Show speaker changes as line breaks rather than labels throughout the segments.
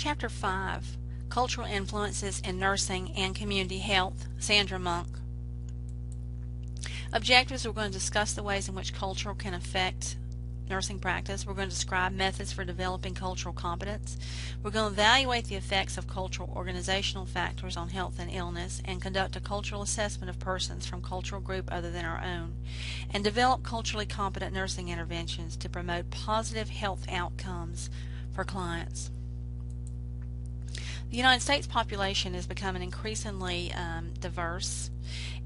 Chapter 5, Cultural Influences in Nursing and Community Health, Sandra Monk. Objectives: we're going to discuss the ways in which culture can affect nursing practice. We're going to describe methods for developing cultural competence. We're going to evaluate the effects of cultural organizational factors on health and illness and conduct a cultural assessment of persons from cultural group other than our own, and develop culturally competent nursing interventions to promote positive health outcomes for clients. The United States population is becoming increasingly diverse,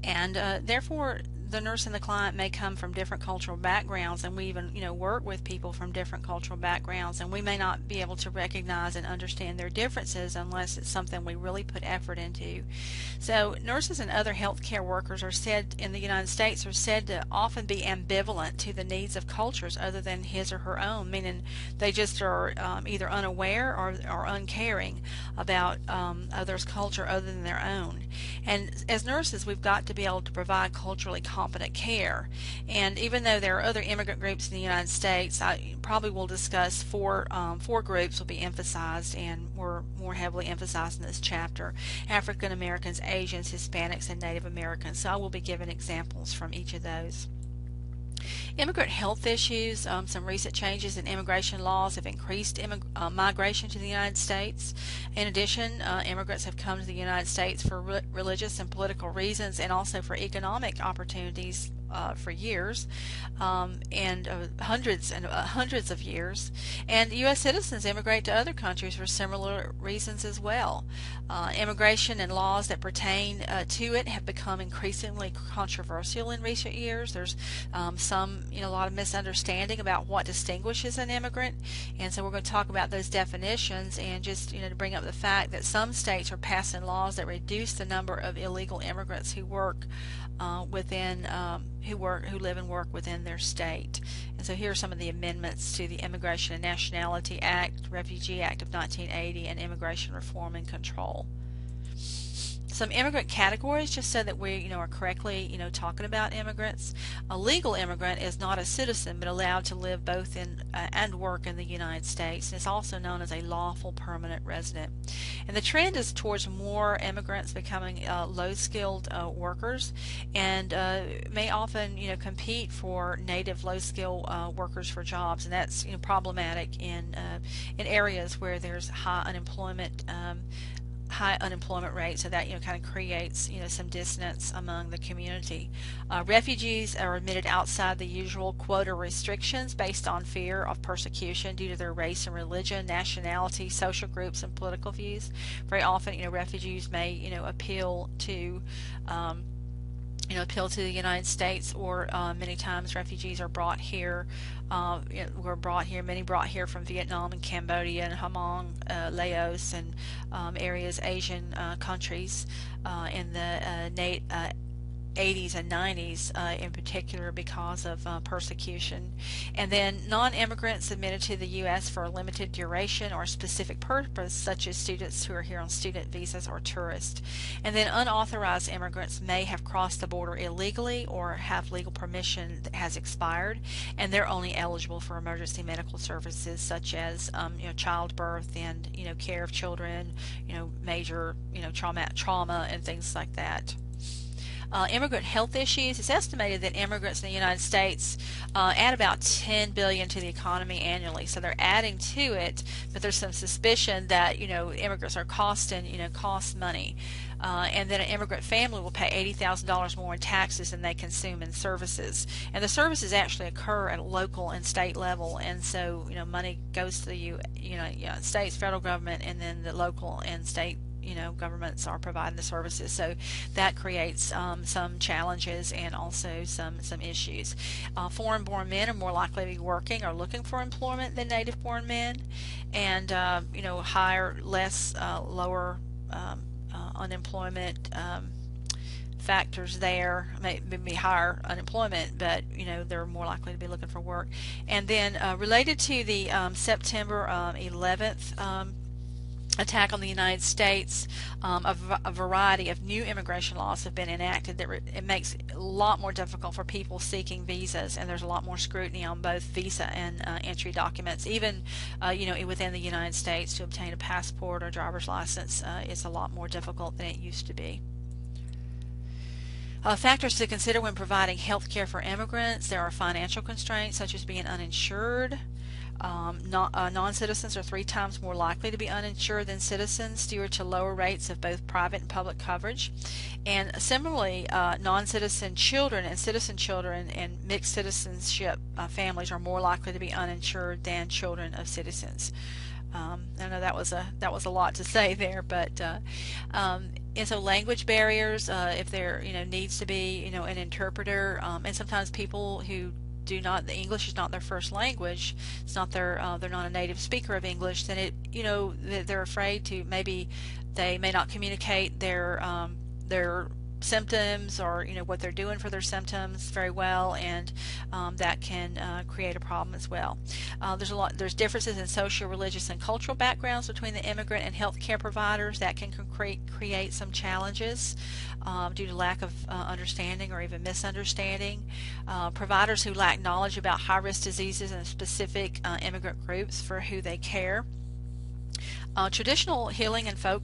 and therefore the nurse and the client may come from different cultural backgrounds, and we even work with people from different cultural backgrounds, and we may not be able to recognize and understand their differences unless it's something we really put effort into. So nurses and other healthcare workers are said in the United States to often be ambivalent to the needs of cultures other than his or her own, meaning they just are either unaware or uncaring about others' culture other than their own. And as nurses, we've got to be able to provide culturally competent care. And even though there are other immigrant groups in the United States, I probably will discuss four groups will be emphasized, and were more heavily emphasized in this chapter: African Americans, Asians, Hispanics, and Native Americans. So I will be giving examples from each of those. Immigrant health issues. Some recent changes in immigration laws have increased migration to the United States. In addition, immigrants have come to the United States for religious and political reasons, and also for economic opportunities for years, and hundreds of years. And U.S. citizens immigrate to other countries for similar reasons as well. Immigration and laws that pertain to it have become increasingly controversial in recent years. There's a lot of misunderstanding about what distinguishes an immigrant, and so we're going to talk about those definitions, and just to bring up the fact that some states are passing laws that reduce the number of illegal immigrants who work who live and work within their state. And so here are some of the amendments to the Immigration and Nationality Act, Refugee Act of 1980, and Immigration Reform and Control. Some immigrant categories, just so that we are correctly talking about immigrants. A legal immigrant is not a citizen but allowed to live both in and work in the United States, and it's also known as a lawful permanent resident. And the trend is towards more immigrants becoming low-skilled workers, and may often compete for native low-skill workers for jobs, and that's problematic in areas where there's high unemployment rate, so that kind of creates some dissonance among the community. Refugees are admitted outside the usual quota restrictions based on fear of persecution due to their race and religion, nationality, social groups, and political views. Very often, refugees may appeal to the United States, or many times refugees are brought here. Many brought here from Vietnam and Cambodia and Hmong, Laos, and areas, Asian countries in the 80s and 90s in particular, because of persecution. And then non-immigrants admitted to the U.S. for a limited duration or a specific purpose, such as students who are here on student visas or tourists. And then unauthorized immigrants may have crossed the border illegally or have legal permission that has expired, and they're only eligible for emergency medical services such as childbirth and care of children, major trauma and things like that. Immigrant health issues. It's estimated that immigrants in the United States add about $10 billion to the economy annually. So they're adding to it, but there's some suspicion that immigrants are cost money, and then an immigrant family will pay $80,000 more in taxes than they consume in services. And the services actually occur at local and state level, and so money goes to the states, federal government, and then the local and state governments are providing the services. So that creates some challenges and also some issues. Foreign-born men are more likely to be working or looking for employment than native-born men, and lower unemployment factors there, maybe higher unemployment, but they're more likely to be looking for work. And then related to the September 11th attack on the United States, a variety of new immigration laws have been enacted that it makes it a lot more difficult for people seeking visas, and there's a lot more scrutiny on both visa and entry documents. Even within the United States, to obtain a passport or driver's license is a lot more difficult than it used to be. Factors to consider when providing health care for immigrants: there are financial constraints such as being uninsured. Non-citizens are 3 times more likely to be uninsured than citizens due to lower rates of both private and public coverage. And similarly, non-citizen children and citizen children and mixed citizenship families are more likely to be uninsured than children of citizens. I know that was a lot to say there, but and so language barriers, if there needs to be an interpreter, and sometimes people who do not, the English is not their first language, it's not they're not a native speaker of English, then they're afraid to, maybe they may not communicate their symptoms or what they're doing for their symptoms very well, and that can create a problem as well. There's differences in social, religious, and cultural backgrounds between the immigrant and healthcare providers that can create some challenges due to lack of understanding or even misunderstanding. Providers who lack knowledge about high-risk diseases and specific immigrant groups for who they care. Traditional healing and folk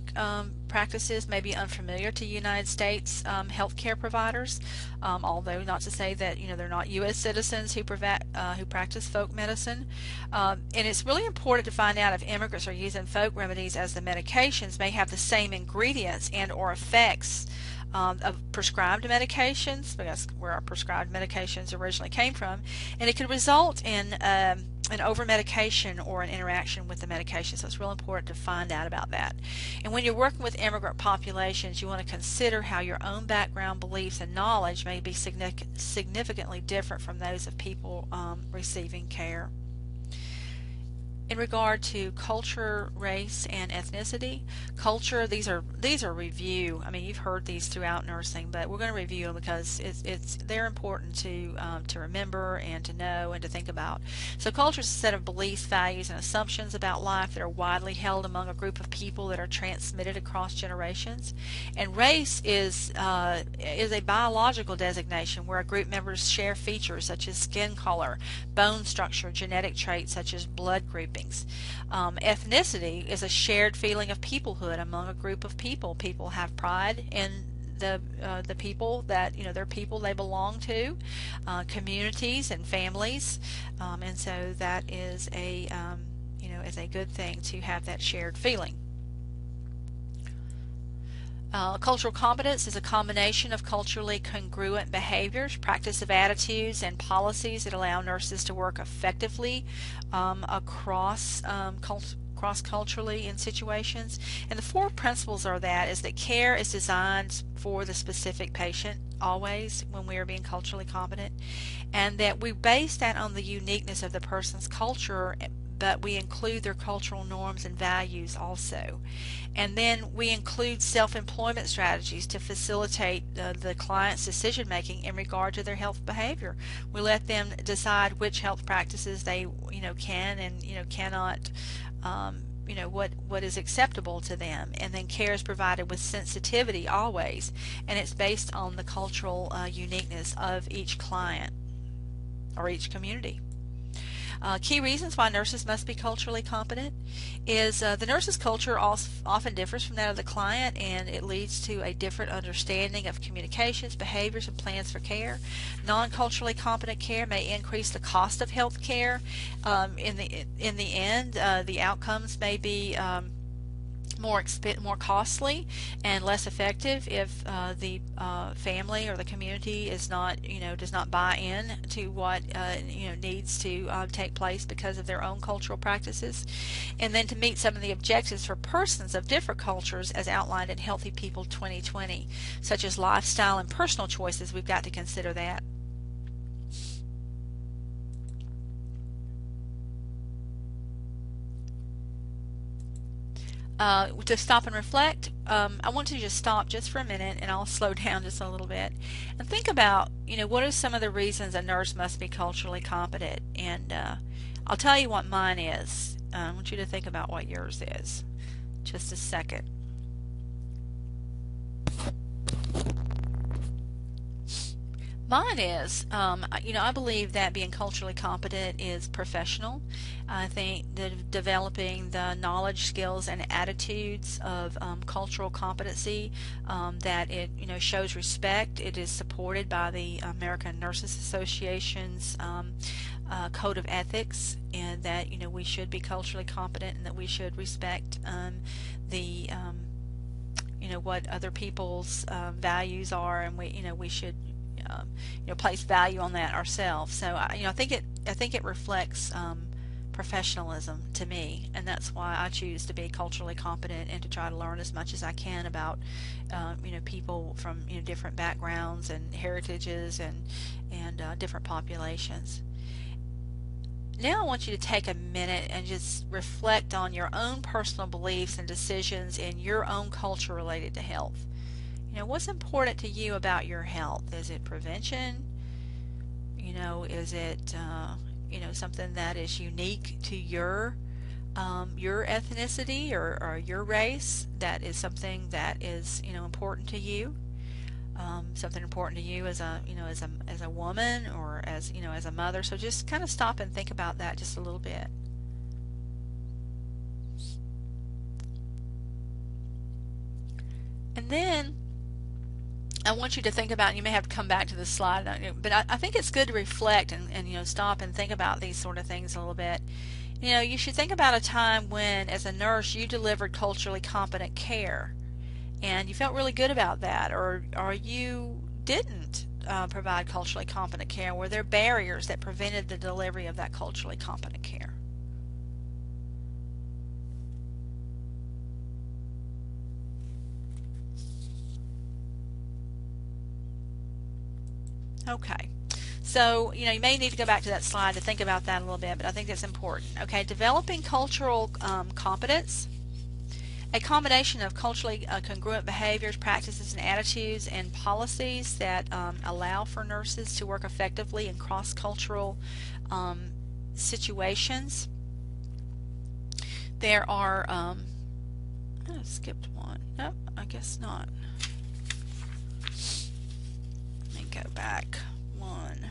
practices may be unfamiliar to United States healthcare providers, although not to say that they're not U.S. citizens who practice folk medicine. And it's really important to find out if immigrants are using folk remedies, as the medications may have the same ingredients and or effects of prescribed medications, because where our prescribed medications originally came from, and it could result in an over-medication or an interaction with the medication. So it's real important to find out about that. And when you're working with immigrant populations, you want to consider how your own background, beliefs, and knowledge may be significantly different from those of people receiving care. In regard to culture, race, and ethnicity, culture, these are review. I mean, you've heard these throughout nursing, but we're going to review them because they're important to remember and to know and to think about. So culture is a set of beliefs, values, and assumptions about life that are widely held among a group of people that are transmitted across generations. And race is a biological designation where a group members share features such as skin color, bone structure, genetic traits such as blood grouping. Ethnicity is a shared feeling of peoplehood among a group of people. People have pride in the people that they're people they belong to, communities and families, and so that is a is a good thing to have that shared feeling. Cultural competence is a combination of culturally congruent behaviors, practice of attitudes, and policies that allow nurses to work effectively cross-culturally in situations. And the 4 principles are that care is designed for the specific patient always when we are being culturally competent, and that we base that on the uniqueness of the person's culture, but we include their cultural norms and values also. And then we include self-employment strategies to facilitate the client's decision making in regard to their health behavior. We let them decide which health practices they can and cannot, what is acceptable to them. And then care is provided with sensitivity always, and it's based on the cultural uniqueness of each client or each community. Key reasons why nurses must be culturally competent is the nurse's culture often differs from that of the client, and it leads to a different understanding of communications, behaviors, and plans for care. Non-culturally competent care may increase the cost of health care. In the end, the outcomes may be more costly and less effective if the family or the community is not does not buy in to what needs to take place because of their own cultural practices. And then to meet some of the objectives for persons of different cultures as outlined in Healthy People 2020, such as lifestyle and personal choices, we've got to consider that. To stop and reflect, I want to just stop just for a minute, and I'll slow down just a little bit and think about, what are some of the reasons a nurse must be culturally competent. And I'll tell you what mine is. I want you to think about what yours is. just a second. Mine is, I believe that being culturally competent is professional. I think that developing the knowledge, skills, and attitudes of cultural competency, that it, shows respect. It is supported by the American Nurses Association's code of ethics, and that, we should be culturally competent and that we should respect the what other people's values are, and we should place value on that ourselves. So I think it reflects professionalism to me, and that's why I choose to be culturally competent and to try to learn as much as I can about people from different backgrounds and heritages and different populations. Now I want you to take a minute and just reflect on your own personal beliefs and decisions in your own culture related to health. What's important to you about your health? Is it prevention? Is it something that is unique to your ethnicity or your race? That is something that is important to you. Something important to you as a woman or as a mother. So just kind of stop and think about that just a little bit. And then I want you to think about, and you may have to come back to this slide, but I think it's good to reflect and stop and think about these sort of things a little bit. You should think about a time when, as a nurse, you delivered culturally competent care, and you felt really good about that, or you didn't provide culturally competent care. Were there barriers that prevented the delivery of that culturally competent care? Okay, so you may need to go back to that slide to think about that a little bit, but I think that's important. Okay, developing cultural competence, a combination of culturally congruent behaviors, practices, and attitudes and policies that allow for nurses to work effectively in cross-cultural situations. There are, I skipped one. Nope, I guess not. Let me go back one.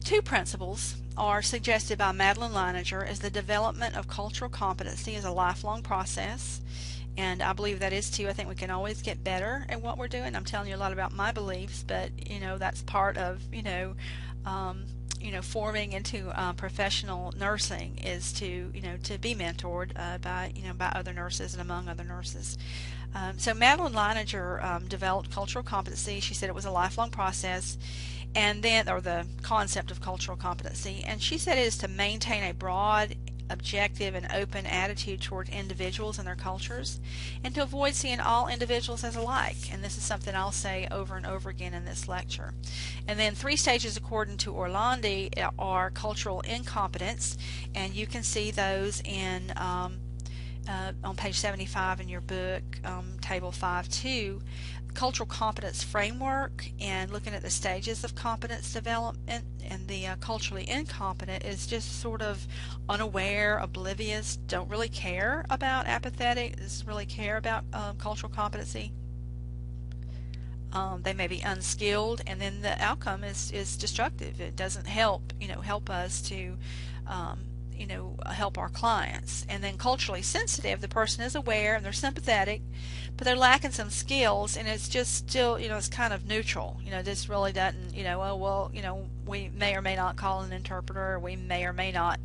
Two principles are suggested by Madeline Leininger as the development of cultural competency is a lifelong process, and I believe that is too. I think we can always get better at what we're doing. I'm telling you a lot about my beliefs, but that's part of forming into professional nursing is to to be mentored by other nurses and among other nurses. So Madeline Leininger developed cultural competency. She said it was a lifelong process, and then, or the concept of cultural competency, and she said it is to maintain a broad, objective, and open attitude toward individuals and their cultures, and to avoid seeing all individuals as alike. And this is something I'll say over and over again in this lecture. And then 3 stages, according to Orlandi, are cultural incompetence, and you can see those in on page 75 in your book, table 5.2. Cultural competence framework, and looking at the stages of competence development. And the culturally incompetent is just sort of unaware, oblivious, don't really care about, apathetic, doesn't really care about cultural competency. They may be unskilled, and then the outcome is destructive. It doesn't help us to help our clients. And then culturally sensitive, the person is aware and they're sympathetic, but they're lacking some skills, and it's just still, it's kind of neutral. This really doesn't, we may or may not call an interpreter, or we may or may not,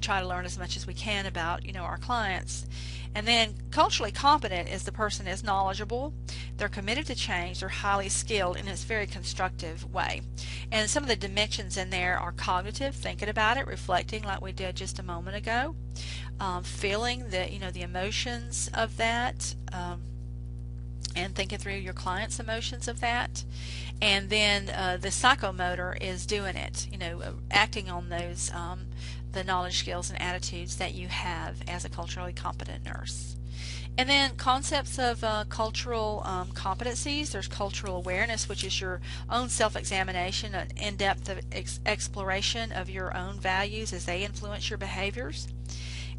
try to learn as much as we can about, our clients. And then culturally competent is the person is knowledgeable, they're committed to change, they're highly skilled in a very constructive way. And some of the dimensions in there are cognitive, thinking about it, reflecting like we did just a moment ago, feeling the emotions of that, and thinking through your client's emotions of that. And then the psychomotor is doing it, acting on those the knowledge, skills, and attitudes that you have as a culturally competent nurse. And then concepts of cultural competencies. There's cultural awareness, which is your own self-examination, an in-depth exploration of your own values as they influence your behaviors.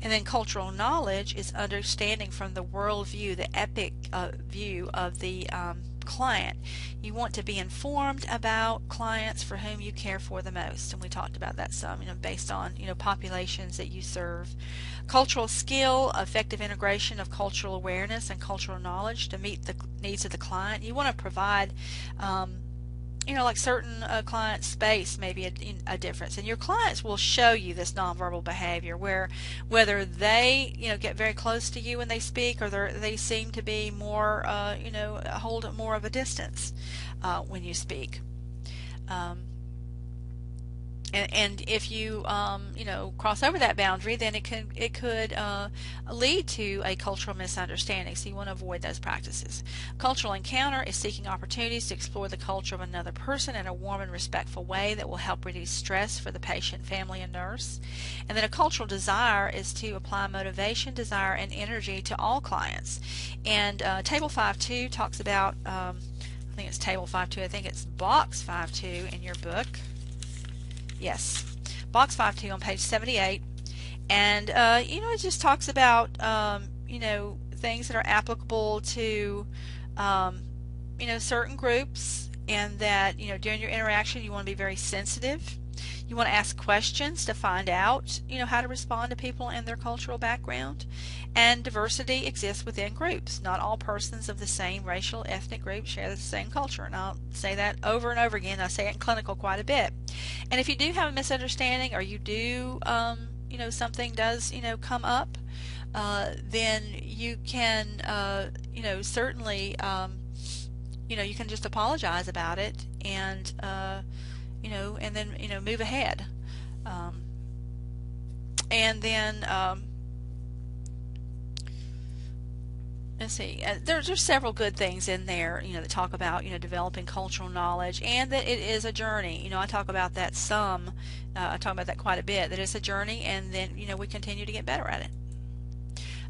And then cultural knowledge is understanding from the worldview, the epic view of the client. You want to be informed about clients for whom you care for the most, and we talked about that some, based on populations that you serve. Cultural skill, effective integration of cultural awareness and cultural knowledge to meet the needs of the client. You want to provide like certain clients' space may be a difference, and your clients will show you this nonverbal behavior where whether they get very close to you when they speak, or they seem to be more hold more of a distance when you speak. And if you cross over that boundary, then it could lead to a cultural misunderstanding. So you want to avoid those practices. Cultural encounter is seeking opportunities to explore the culture of another person in a warm and respectful way that will help reduce stress for the patient, family, and nurse. And then a cultural desire is to apply motivation, desire, and energy to all clients. And Table 5.2 talks about, I think it's Table 5.2, I think it's Box 5.2 in your book. Yes, Box 5.2 on page 78, and it just talks about things that are applicable to certain groups, and that during your interaction you want to be very sensitive. You want to ask questions to find out how to respond to people and their cultural background. And diversity exists within groups. Not all persons of the same racial, ethnic group share the same culture. And I'll say that over and over again. I say it in clinical quite a bit. And if you do have a misunderstanding, or you do something does come up, then you can certainly you can just apologize about it, and and then move ahead. And then let's see, there's several good things in there that talk about developing cultural knowledge, and that it is a journey. I talk about that some. I talk about that quite a bit, that it's a journey, and then we continue to get better at it.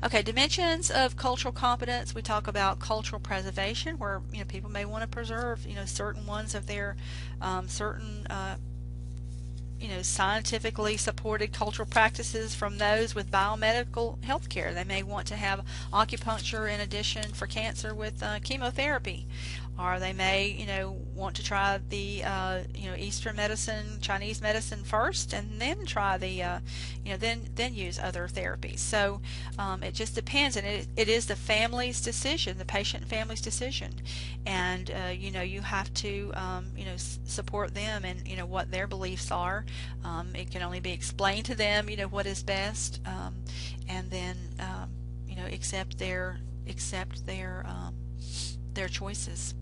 Okay, dimensions of cultural competence. We talk about cultural preservation, where people may want to preserve certain ones of their certain scientifically supported cultural practices from those with biomedical health care. They may want to have acupuncture in addition for cancer with chemotherapy, or they may want to try the Eastern medicine, Chinese medicine first, and then try the then use other therapies. So it just depends, and it is the family's decision, the patient and family's decision, and you have to support them and what their beliefs are. It can only be explained to them what is best, and then accept their choices.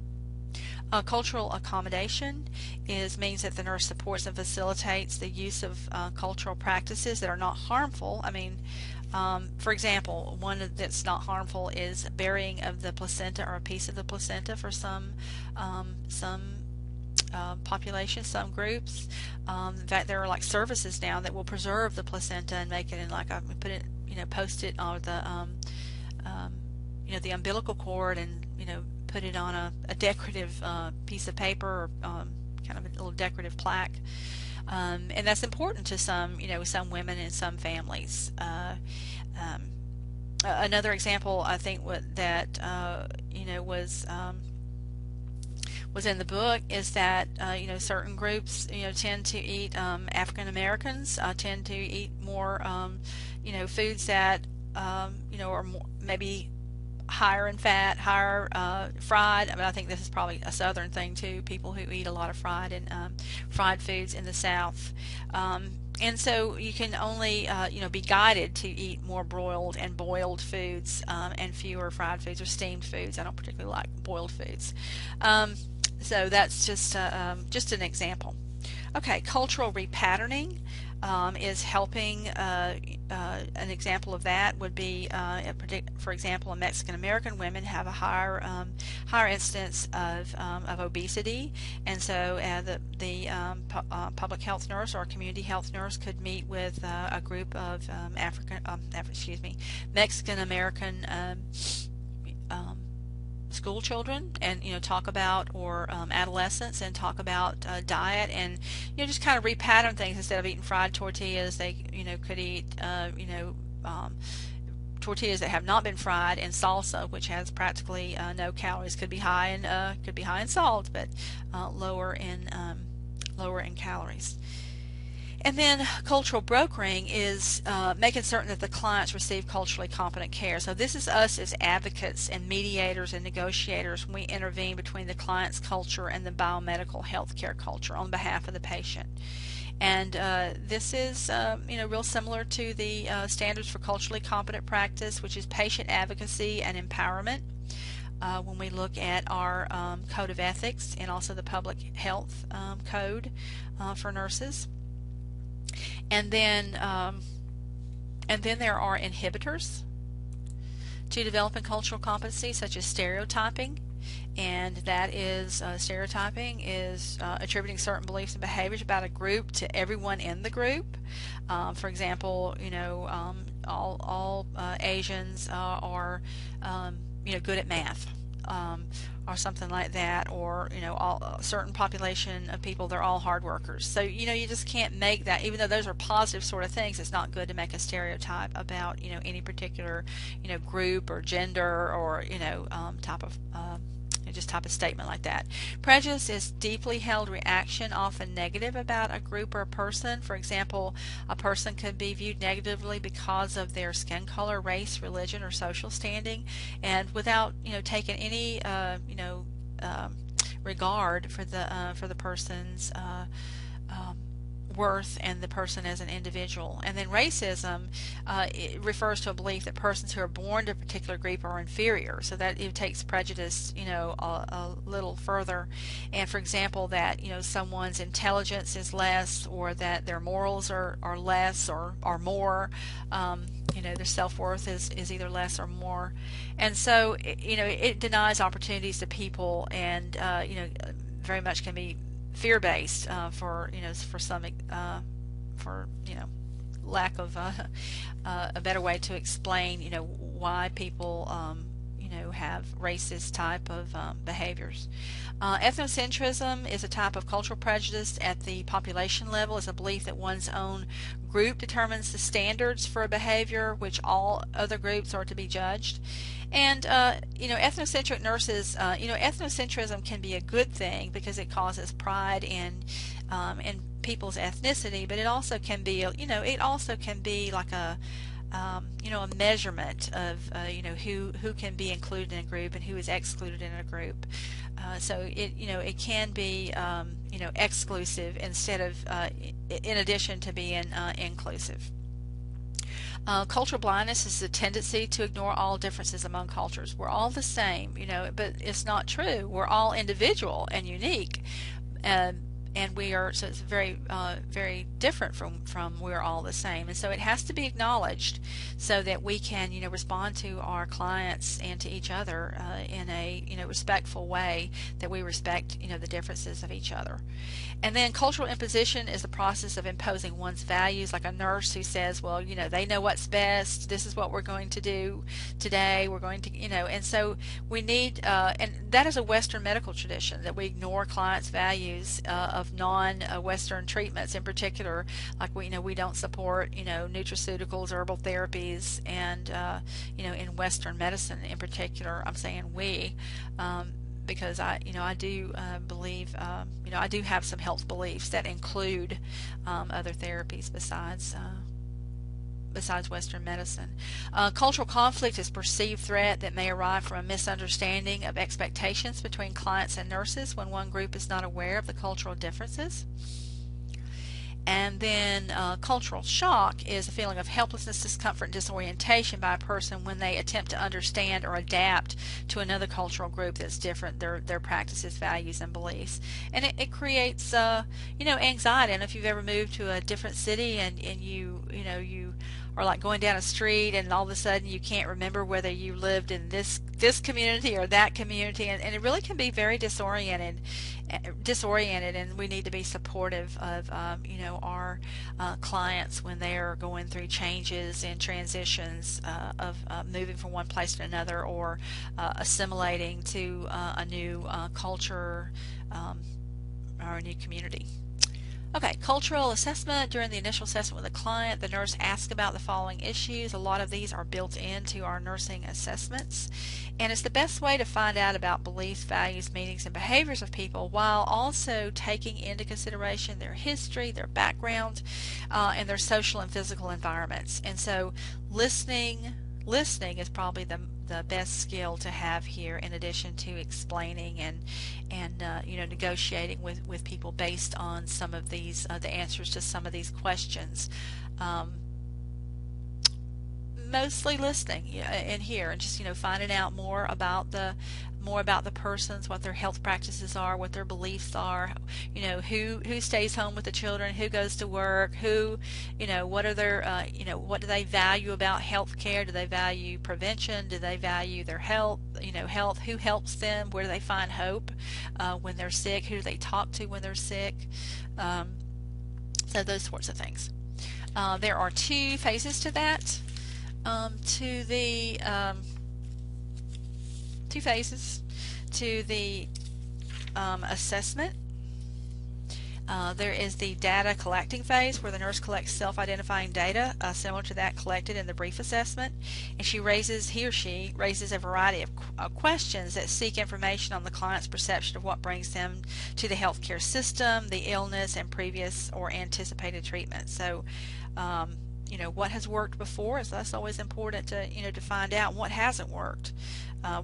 Cultural accommodation means that the nurse supports and facilitates the use of cultural practices that are not harmful. I mean, for example, one that's not harmful is burying of the placenta or a piece of the placenta for some populations, some groups. In fact, there are like services now that will preserve the placenta and make it in like put it, post it on the the umbilical cord, and put it on a decorative piece of paper, or kind of a little decorative plaque, and that's important to some some women and some families. Another example, I think, that was in the book, is that certain groups tend to eat, African Americans tend to eat more foods that are more, maybe higher in fat, higher fried. I mean, I think this is probably a southern thing too, people who eat a lot of fried and fried foods in the South. And so you can only be guided to eat more broiled and boiled foods, and fewer fried foods or steamed foods. I don't particularly like boiled foods. So that's just an example. Okay, cultural repatterning is helping an example of that would be, for example, Mexican American women have a higher incidence of obesity, and so the public health nurse or community health nurse could meet with a group of Mexican American school children, and talk about, or adolescents, and talk about diet, and just kind of repattern things. Instead of eating fried tortillas, they could eat tortillas that have not been fried, and salsa, which has practically no calories. Could be high in salt, but lower in calories. And then cultural brokering is making certain that the clients receive culturally competent care. So this is us as advocates and mediators and negotiators when we intervene between the client's culture and the biomedical healthcare culture on behalf of the patient. And this is real similar to the standards for culturally competent practice, which is patient advocacy and empowerment. When we look at our code of ethics, and also the public health code for nurses. And then there are inhibitors to developing cultural competency, such as stereotyping, and that is stereotyping is attributing certain beliefs and behaviors about a group to everyone in the group. For example, all Asians are good at math. Or something like that, or a certain population of people, they're all hard workers. So you just can't make that, even though those are positive sort of things. It's not good to make a stereotype about any particular group or gender, or type of statement like that. Prejudice is deeply held reaction, often negative, about a group or a person. For example, a person could be viewed negatively because of their skin color, race, religion, or social standing, and without taking any regard for the person's worth and the person as an individual. And then racism, it refers to a belief that persons who are born to a particular group are inferior. So that it takes prejudice a little further. And for example, that someone's intelligence is less, or that their morals are less or more. Their self-worth is either less or more. And so it denies opportunities to people, and very much can be fear-based for some lack of a better way to explain why people have racist type of behaviors. Ethnocentrism is a type of cultural prejudice at the population level. Is a belief that one's own group determines the standards for a behavior which all other groups are to be judged. And ethnocentric nurses, ethnocentrism can be a good thing because it causes pride in people's ethnicity, but it also can be, like a a measurement of who can be included in a group and who is excluded in a group. So it can be exclusive instead of in addition to being inclusive. Cultural blindness is the tendency to ignore all differences among cultures. We're all the same, but it's not true. We're all individual and unique. And we are, so it's very very different from we're all the same, and so it has to be acknowledged so that we can respond to our clients and to each other in a respectful way, that we respect the differences of each other. And then cultural imposition is the process of imposing one's values, like a nurse who says, well, they know what's best, this is what we're going to do today, we're going to and so we need and that is a Western medical tradition, that we ignore clients' values of non-Western treatments in particular. Like we don't support nutraceuticals, herbal therapies, and in Western medicine in particular. I'm saying we because I do believe I do have some health beliefs that include other therapies besides Western medicine. Cultural conflict is perceived threat that may arise from a misunderstanding of expectations between clients and nurses when one group is not aware of the cultural differences. And then cultural shock is a feeling of helplessness, discomfort, and disorientation by a person when they attempt to understand or adapt to another cultural group that's different, their practices, values, and beliefs. And it creates anxiety. And if you've ever moved to a different city and you are like going down a street and all of a sudden you can't remember whether you lived in this community or that community, and it really can be very disoriented, and we need to be supportive of our clients when they are going through changes and transitions of moving from one place to another, or assimilating to a new culture or a new community. Okay, cultural assessment. During the initial assessment with a client, the nurse asks about the following issues. A lot of these are built into our nursing assessments, and it's the best way to find out about beliefs, values, meanings, and behaviors of people, while also taking into consideration their history, their background, and their social and physical environments. And so listening is probably the best skill to have here, in addition to explaining and negotiating with people based on some of these the answers to some of these questions. Mostly listening in here, and just finding out more about the persons, what their health practices are, what their beliefs are, who stays home with the children, who goes to work, what are their what do they value about health care? Do they value prevention? Do they value their health? Who helps them? Where do they find hope when they're sick? Who do they talk to when they're sick? So those sorts of things. There are two phases to that. Two phases to the assessment. There is the data collecting phase, where the nurse collects self-identifying data similar to that collected in the brief assessment, and he or she raises a variety of questions that seek information on the client's perception of what brings them to the healthcare system, the illness, and previous or anticipated treatment. So what has worked before, so that's always important to find out what hasn't worked.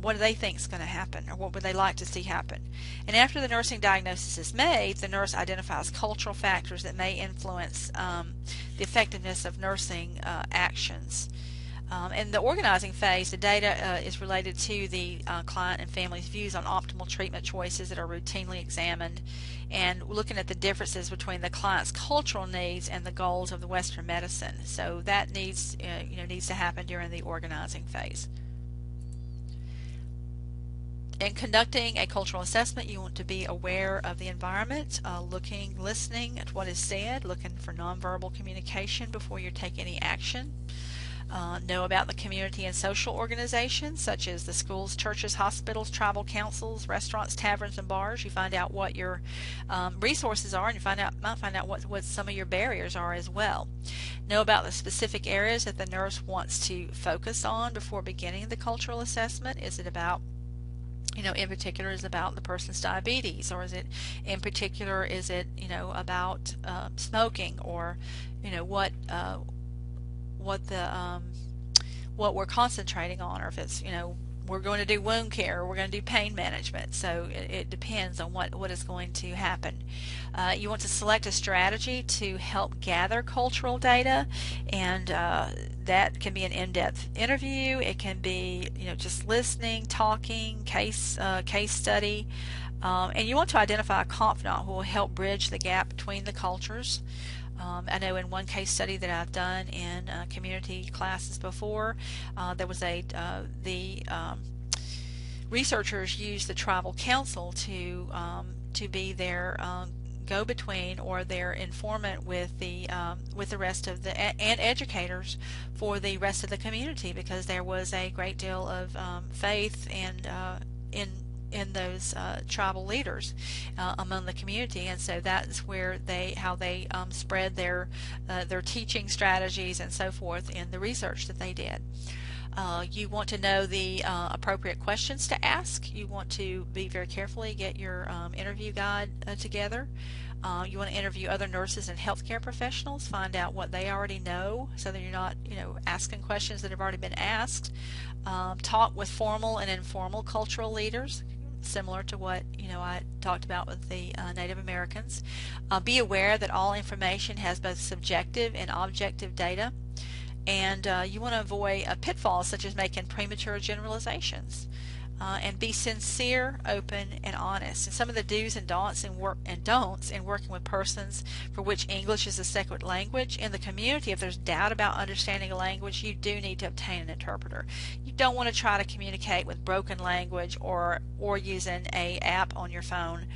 What do they think is going to happen, or what would they like to see happen? And after the nursing diagnosis is made, the nurse identifies cultural factors that may influence the effectiveness of nursing actions. In the organizing phase, the data is related to the client and family's views on optimal treatment choices that are routinely examined, and looking at the differences between the client's cultural needs and the goals of the Western medicine. So that needs to happen during the organizing phase. In conducting a cultural assessment, you want to be aware of the environment, listening at what is said, looking for nonverbal communication before you take any action. Know about the community and social organizations, such as the schools, churches, hospitals, tribal councils, restaurants, taverns, and bars. You find out what your resources are, and you might find out what some of your barriers are as well. Know about the specific areas that the nurse wants to focus on before beginning the cultural assessment. Is it about in particular, is about the person's diabetes, or is it in particular, about smoking, or what we're concentrating on, or if it's we're going to do wound care, or we're going to do pain management. So it depends on what is going to happen. You want to select a strategy to help gather cultural data, and that can be an in-depth interview. It can be just listening, talking, case study, and you want to identify a confidant who will help bridge the gap between the cultures. I know in one case study that I've done in community classes before, there was the researchers used the tribal council to be their go-between, or their informant with the rest of and educators for the rest of the community, because there was a great deal of faith and in those tribal leaders among the community, and so that's where how they spread their teaching strategies and so forth in the research that they did. You want to know the appropriate questions to ask. You want to be very carefully get your interview guide together. You want to interview other nurses and healthcare professionals, find out what they already know, so that you're not asking questions that have already been asked. Talk with formal and informal cultural leaders. similar to what I talked about with the Native Americans. Be aware that all information has both subjective and objective data, and you want to avoid pitfalls such as making premature generalizations. And be sincere, open, and honest. And some of the do's and don'ts in working with persons for which English is a second language in the community. If there's doubt about understanding a language, you do need to obtain an interpreter. You don't want to try to communicate with broken language or using a app on your phone.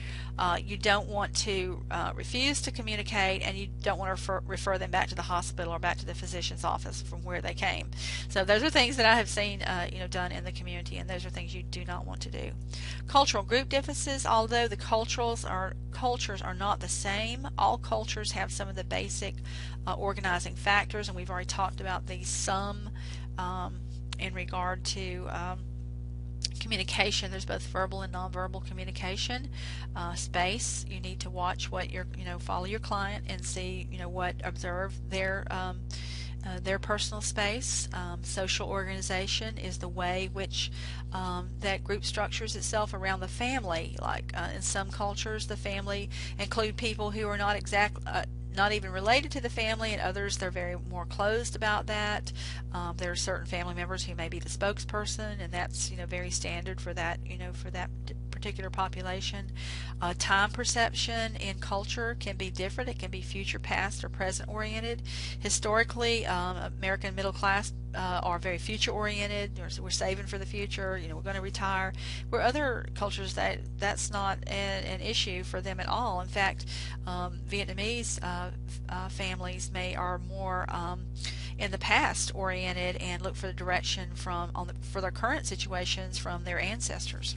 You don't want to refuse to communicate, and you don't want to refer them back to the hospital or back to the physician's office from where they came. So those are things that I have seen done in the community, and those are things you do not want to do. Cultural group differences. Although the cultures are not the same, all cultures have some of the basic organizing factors, and we've already talked about these some in regard to communication. There's both verbal and nonverbal communication. Space, you need to watch what follow your client and see observe their personal space. Social organization is the way which that group structures itself around the family. Like in some cultures, the family include people who are not even related to the family, and others they're very more closed about that. There are certain family members who may be the spokesperson, and that's very standard for that particular population. Time perception in culture can be different. It can be future, past, or present oriented. Historically, American middle class are very future oriented. We're saving for the future. We're going to retire. Where other cultures that's not an issue for them at all. In fact, Vietnamese families are more in the past oriented and look for the direction for their current situations from their ancestors.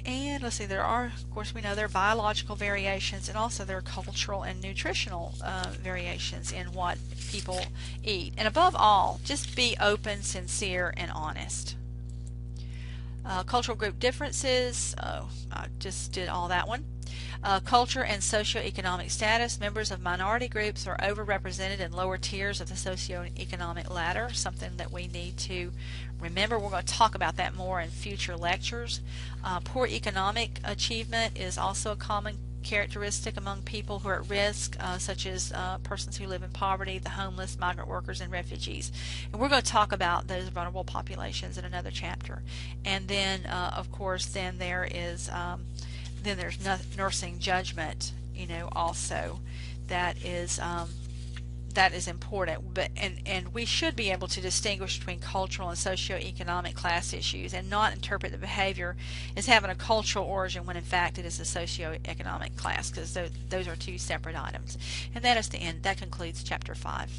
And let's see, of course we know there are biological variations, and also there are cultural and nutritional variations in what people eat. And above all, just be open, sincere, and honest. Cultural group differences, I just did all that one. Culture and socioeconomic status. Members of minority groups are overrepresented in lower tiers of the socioeconomic ladder, something that we need to remember. We're going to talk about that more in future lectures. Poor economic achievement is also a common characteristic among people who are at risk, such as persons who live in poverty, the homeless, migrant workers, and refugees. And we're going to talk about those vulnerable populations in another chapter. And then, of course, there's nursing judgment, also that is important. But and we should be able to distinguish between cultural and socioeconomic class issues and not interpret the behavior as having a cultural origin when in fact it is a socioeconomic class, because those are two separate items. And that is the end. That concludes chapter 5.